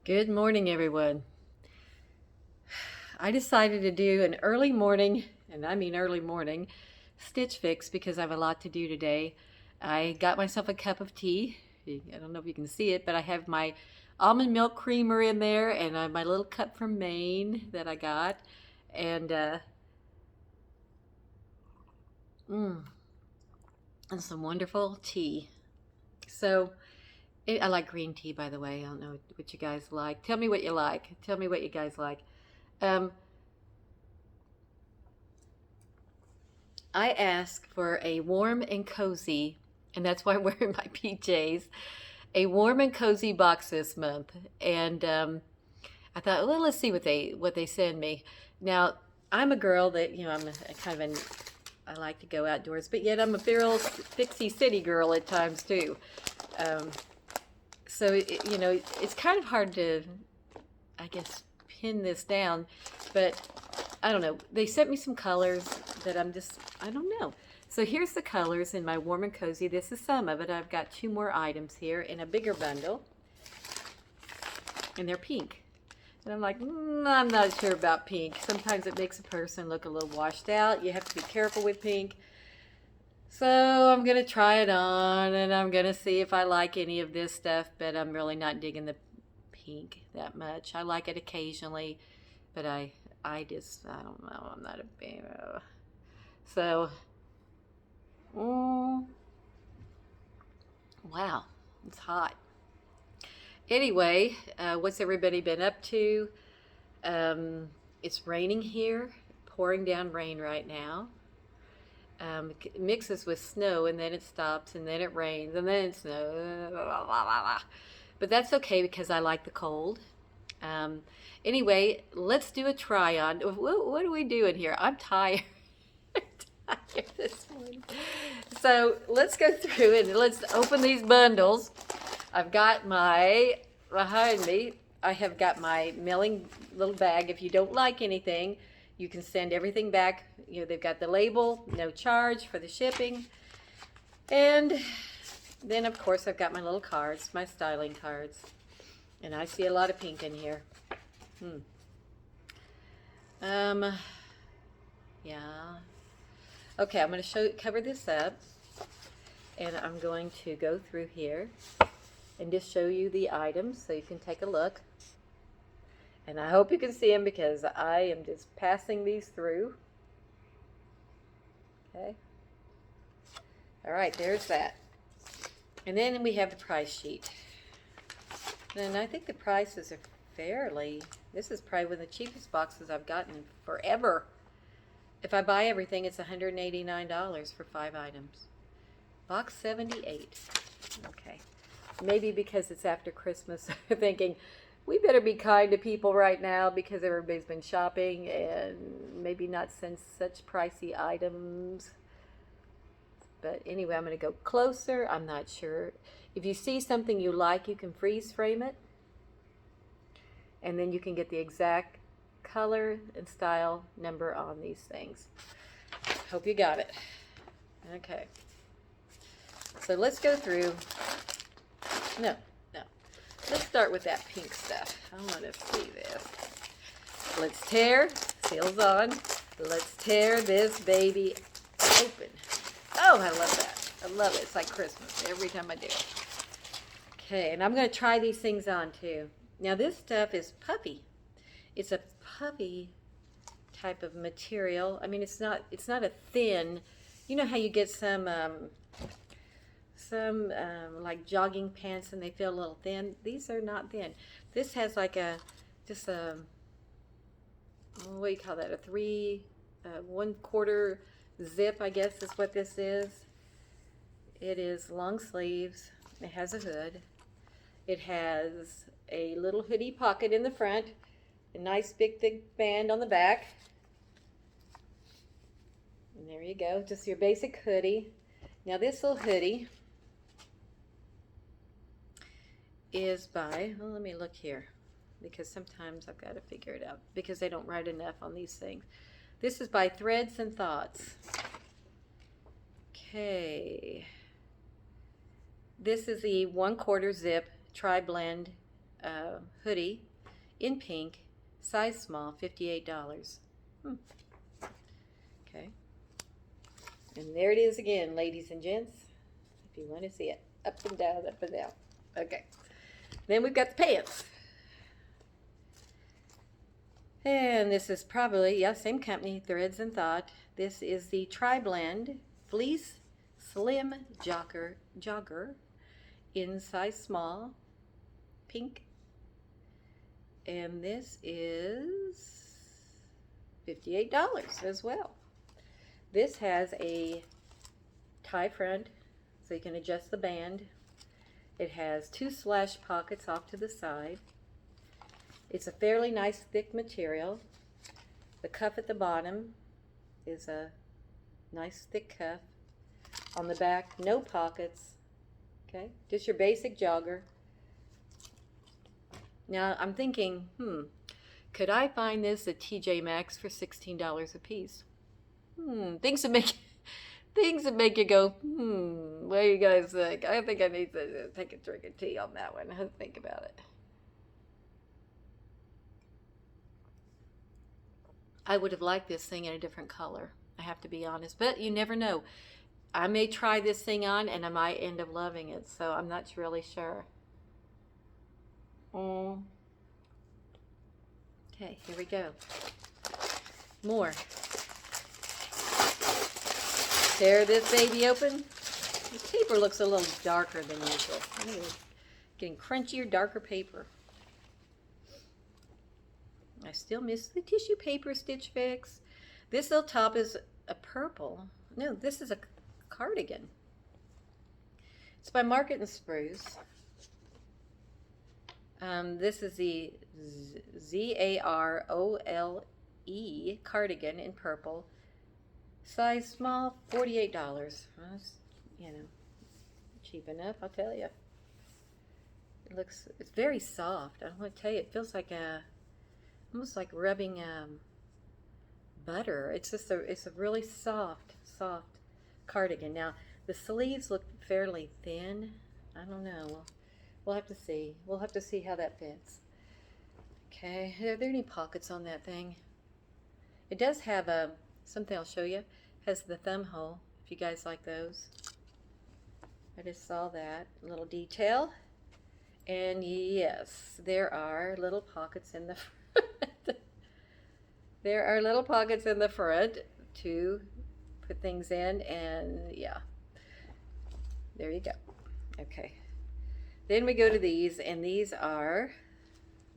Good morning, everyone. I decided to do an early morning, and I mean early morning, stitch fix because I have a lot to do today. I got myself a cup of tea. I don't know if you can see it, but I have my almond milk creamer in there and my little cup from Maine that I got. And, mm, and some wonderful tea. So, I like green tea, by the way. I don't know what you guys like. Tell me what you like. Tell me what you guys like. Um, I asked for a warm and cozy, and that's why I'm wearing my PJs, a warm and cozy box this month. And I thought, well, let's see what they send me. Now, I'm a girl that I'm a kind of an I like to go outdoors, but yet I'm a feral fixie city girl at times too. Um, so it's kind of hard to, I guess, pin this down, but I don't know. They sent me some colors that I don't know. So here's the colors in my warm and cozy. This is some of it. I've got two more items here in a bigger bundle, and they're pink. And I'm like, I'm not sure about pink. Sometimes it makes a person look a little washed out. You have to be careful with pink. So I'm going to try it on, and I'm going to see if I like any of this stuff, but I'm really not digging the pink that much. I like it occasionally, but I don't know. I'm not a big. So, wow, it's hot. Anyway, what's everybody been up to? It's raining here, pouring down rain right now. It mixes with snow, and then it stops, and then it rains, and then it snows. But that's okay because I like the cold. Um, anyway, let's do a try on. What are we doing here? I'm tired. I'm tired this morning. So let's go through and let's open these bundles. I've got behind me, I have got my mailing little bag. If you don't like anything, you can send everything back. They've got the label, no charge for the shipping. And then, of course, I've got my little cards, my styling cards. And I see a lot of pink in here. Yeah. Okay, I'm going to cover this up. And I'm going to go through here and just show you the items so you can take a look. And I hope you can see them because I am just passing these through. Okay. All right, there's that. And then we have the price sheet. And I think the prices are this is probably one of the cheapest boxes I've gotten in forever. If I buy everything, it's $189 for 5 items. Box 78. Okay. Maybe because it's after Christmas, thinking we better be kind to people right now because everybody's been shopping and maybe not send such pricey items. But anyway, I'm going to go closer. I'm not sure. If you see something you like, you can freeze frame it. And then you can get the exact color and style number on these things. Hope you got it. Okay. So let's go through. No. Let's start with that pink stuff. I want to see this. Let's tear. Seals on. Let's tear this baby open. Oh, I love that. I love it. It's like Christmas every time I do it. Okay, and I'm going to try these things on too. Now this stuff is puffy. It's a puffy type of material. I mean, it's not a thin. You know how you get some like jogging pants and they feel a little thin. These are not thin. This has like just a, what do you call that? A 1/4 zip, I guess is what this is. It is long sleeves. It has a hood. It has a little hoodie pocket in the front, a nice big thick band on the back. And there you go, just your basic hoodie. Now this little hoodie is by, well, let me look here because sometimes I've got to figure it out because they don't write enough on these things. This is by Threads and Thoughts. Okay. This is the 1/4 zip tri-blend hoodie in pink, size small, $58. Okay. And there it is again, ladies and gents, if you want to see it. Up and down, up and down. Okay. Then we've got the pants. And this is probably, yeah, same company, Threads and Thought. This is the Tri-Blend Fleece Slim Jogger in size small, pink. And this is $58 as well. This has a tie front, so you can adjust the band. It has 2 slash pockets off to the side. It's a fairly nice thick material. The cuff at the bottom is a nice thick cuff. On the back, no pockets. Okay, just your basic jogger. Now I'm thinking, could I find this at TJ Maxx for $16 a piece? Things that make you go, what do you guys think? I think I need to take a drink of tea on that one. Think about it. I would have liked this thing in a different color, I have to be honest, but you never know. I may try this thing on and I might end up loving it, so I'm not really sure. Okay, here we go. More. Tear this baby open. The paper looks a little darker than usual. Getting crunchier, darker paper. I still miss the tissue paper Stitch Fix. This little top is a purple. No, this is a cardigan. It's by Market and Spruce. This is the Zarole cardigan in purple. Size small, $48. That's, cheap enough, I'll tell you. It's very soft. I don't want to tell you, it feels like almost like rubbing butter. It's a really soft cardigan. Now the sleeves look fairly thin. I don't know. We'll have to see. We'll have to see how that fits. Okay, are there any pockets on that thing? It does have something I'll show you. Has the thumb hole, if you guys like those. I just saw that little detail. And yes, there are little pockets in the front. There are little pockets in the front to put things in, and yeah. There you go. Okay. Then we go to these, and these are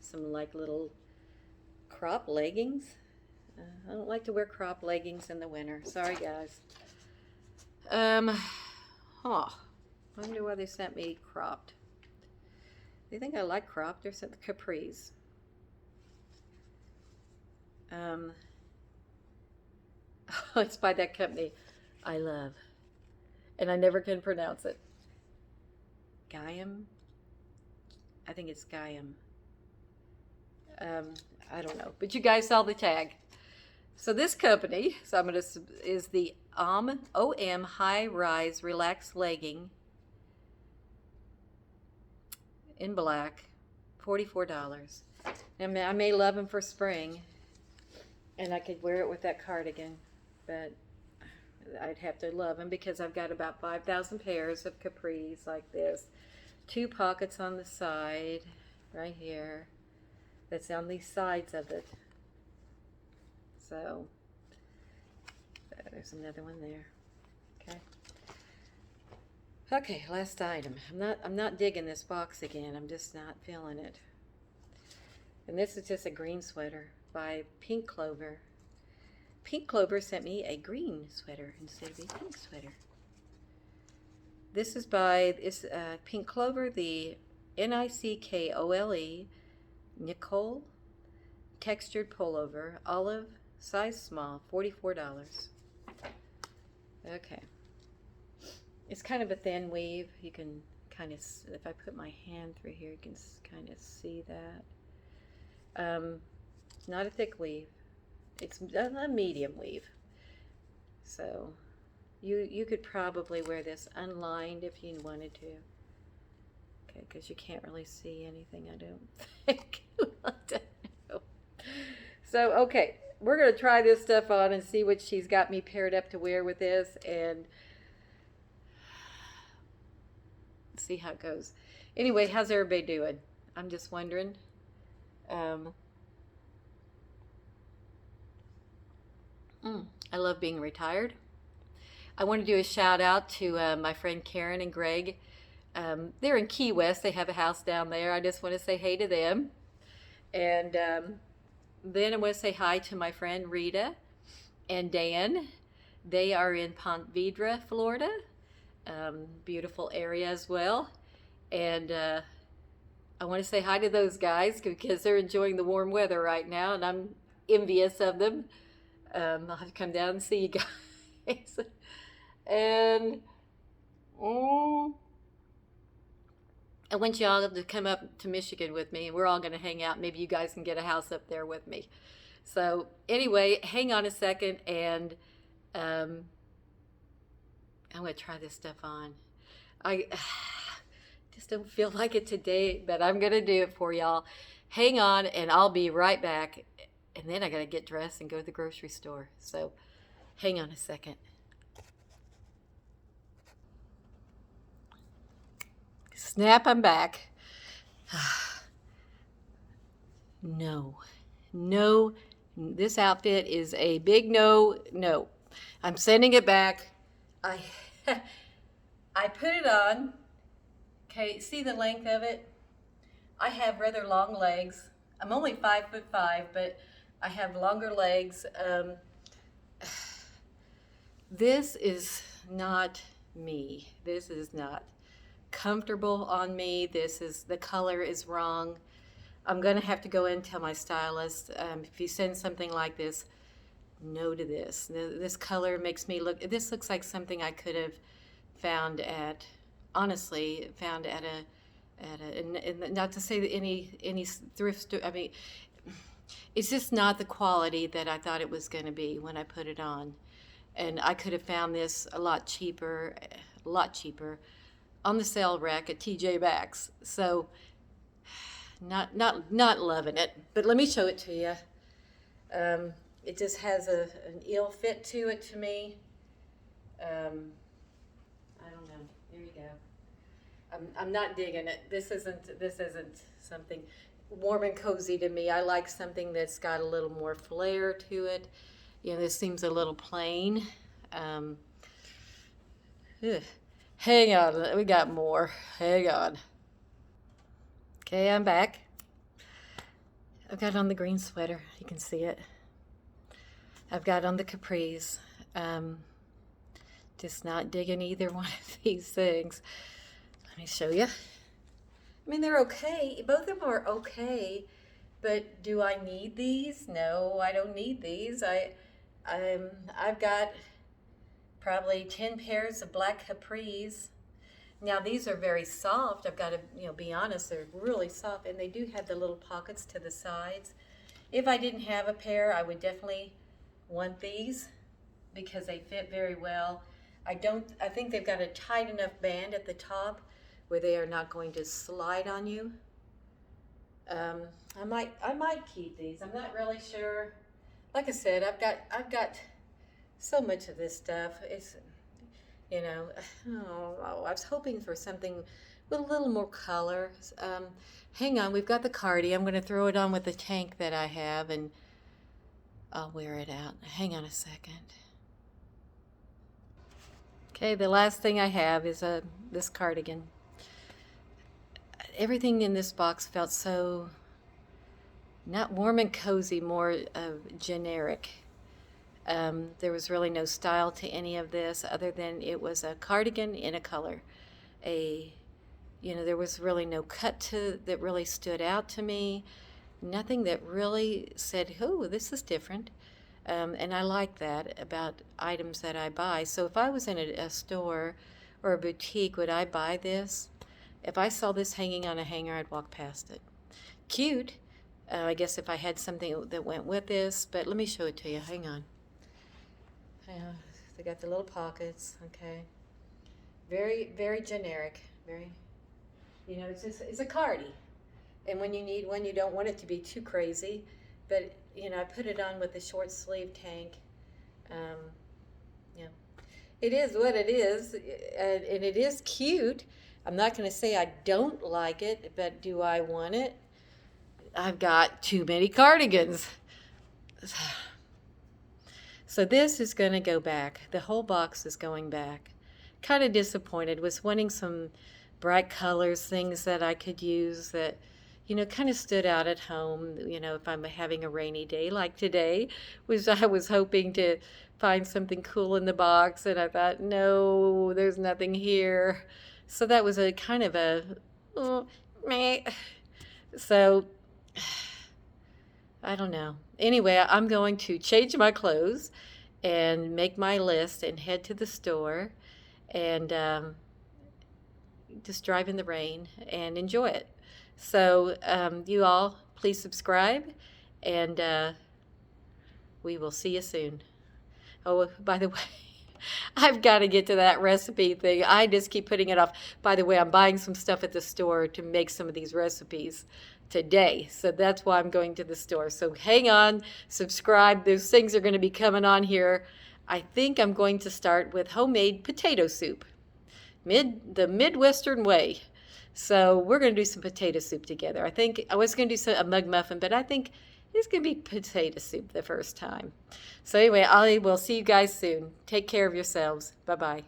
some like little crop leggings. I don't like to wear crop leggings in the winter. Sorry, guys. I wonder why they sent me cropped. They think I like cropped. They're sent the capris. It's by that company I love, and I never can pronounce it. Guyam? I think it's Guyam. I don't know, but you guys saw the tag. So this company, is the OM High Rise Relaxed Legging in black, $44. And I may love them for spring, and I could wear it with that cardigan, but I'd have to love them because I've got about 5,000 pairs of capris like this. 2 pockets on the side, right here. That's on these sides of it. So there's another one there. Okay, last item. I'm not digging this box again. I'm just not feeling it. And this is just a green sweater by Pink Clover. Pink Clover sent me a green sweater instead of a pink sweater. This is by Pink Clover, the Nickole Nicole textured pullover, olive, size small, $44. Okay. It's kind of a thin weave. You can kind of, if I put my hand through here, you can kind of see that. Not a thick weave. It's a medium weave. So you could probably wear this unlined if you wanted to. Okay, because you can't really see anything, I don't think. I don't know. So, okay, we're going to try this stuff on and see what she's got me paired up to wear with this and see how it goes. Anyway, how's everybody doing? I'm just wondering. I love being retired. I want to do a shout out to my friend Karen and Greg. They're in Key West. They have a house down there. I just want to say hey to them. And then I want to say hi to my friend Rita and Dan. They are in Ponte Vedra, Florida. Beautiful area as well. And I want to say hi to those guys because they're enjoying the warm weather right now, and I'm envious of them. I'll have to come down and see you guys. And I want y'all to come up to Michigan with me, and we're all going to hang out. Maybe you guys can get a house up there with me. So anyway, hang on a second, and I'm going to try this stuff on. I just don't feel like it today, but I'm going to do it for y'all. Hang on, and I'll be right back. And then I got to get dressed and go to the grocery store. So hang on a second. Snap, I'm back. No, this outfit is a big no. I'm sending it back. I put it on. Okay, see the length of it? I have rather long legs. I'm only 5'5", but I have longer legs. This is not me. This is not comfortable on me. The color is wrong. I'm gonna have to go in and tell my stylist, if you send something like this, no to this. This color makes me look, this looks like something I could have found at, honestly, found at and not to say that any thrift store, I mean, it's just not the quality that I thought it was gonna be when I put it on. And I could have found this a lot cheaper on the sale rack at TJ Maxx. So not loving it, but let me show it to you. It just has an ill fit to it to me. I don't know. There you go. I'm not digging it. This isn't something warm and cozy to me. I like something that's got a little more flair to it. You know, this seems a little plain. Hang on, we got more. Hang on. Okay, I'm back. I've got on the green sweater. You can see it. I've got on the capris. Just not digging either one of these things. Let me show you. I mean, they're okay. Both of them are okay, but do I need these? No, I don't need these. I've got probably 10 pairs of black capris. Now these are very soft. I've got to, be honest, they're really soft, and they do have the little pockets to the sides. If I didn't have a pair, I would definitely want these because they fit very well. I think they've got a tight enough band at the top where they are not going to slide on you. I might keep these. I'm not really sure. Like I said, I've got so much of this stuff. It's, I was hoping for something with a little more color. Hang on, we've got the cardi. I'm going to throw it on with the tank that I have, and I'll wear it out. Hang on a second. Okay, the last thing I have is this cardigan. Everything in this box felt so not warm and cozy, more generic. There was really no style to any of this other than it was a cardigan in a color. There was really no cut that really stood out to me. Nothing that really said, oh, this is different. And I like that about items that I buy. So if I was in a store or a boutique, would I buy this? If I saw this hanging on a hanger, I'd walk past it. Cute. I guess if I had something that went with this, but let me show it to you. Hang on. They got the little pockets, okay. Very, very generic. Very. You know, it's a cardi. And when you need one, you don't want it to be too crazy. But, you know, I put it on with a short sleeve tank. Um, yeah. It is what it is, and it is cute. I'm not going to say I don't like it, but do I want it? I've got too many cardigans. So this is going to go back. The whole box is going back. Kind of disappointed. Was wanting some bright colors, things that I could use that, you know, kind of stood out at home. You know, if I'm having a rainy day like today, I was hoping to find something cool in the box, and I thought, no, there's nothing here. So that was a kind of a, meh. So I don't know. Anyway, I'm going to change my clothes and make my list and head to the store and just drive in the rain and enjoy it. So you all, please subscribe, and we will see you soon. Oh, by the way, I've got to get to that recipe thing. I just keep putting it off. By the way, I'm buying some stuff at the store to make some of these recipes today. So that's why I'm going to the store. So hang on, subscribe. Those things are going to be coming on here. I think I'm going to start with homemade potato soup, the Midwestern way. So we're going to do some potato soup together. I think I was going to do a mug muffin, but I think it's going to be potato soup the first time. So anyway, I will see you guys soon. Take care of yourselves. Bye-bye.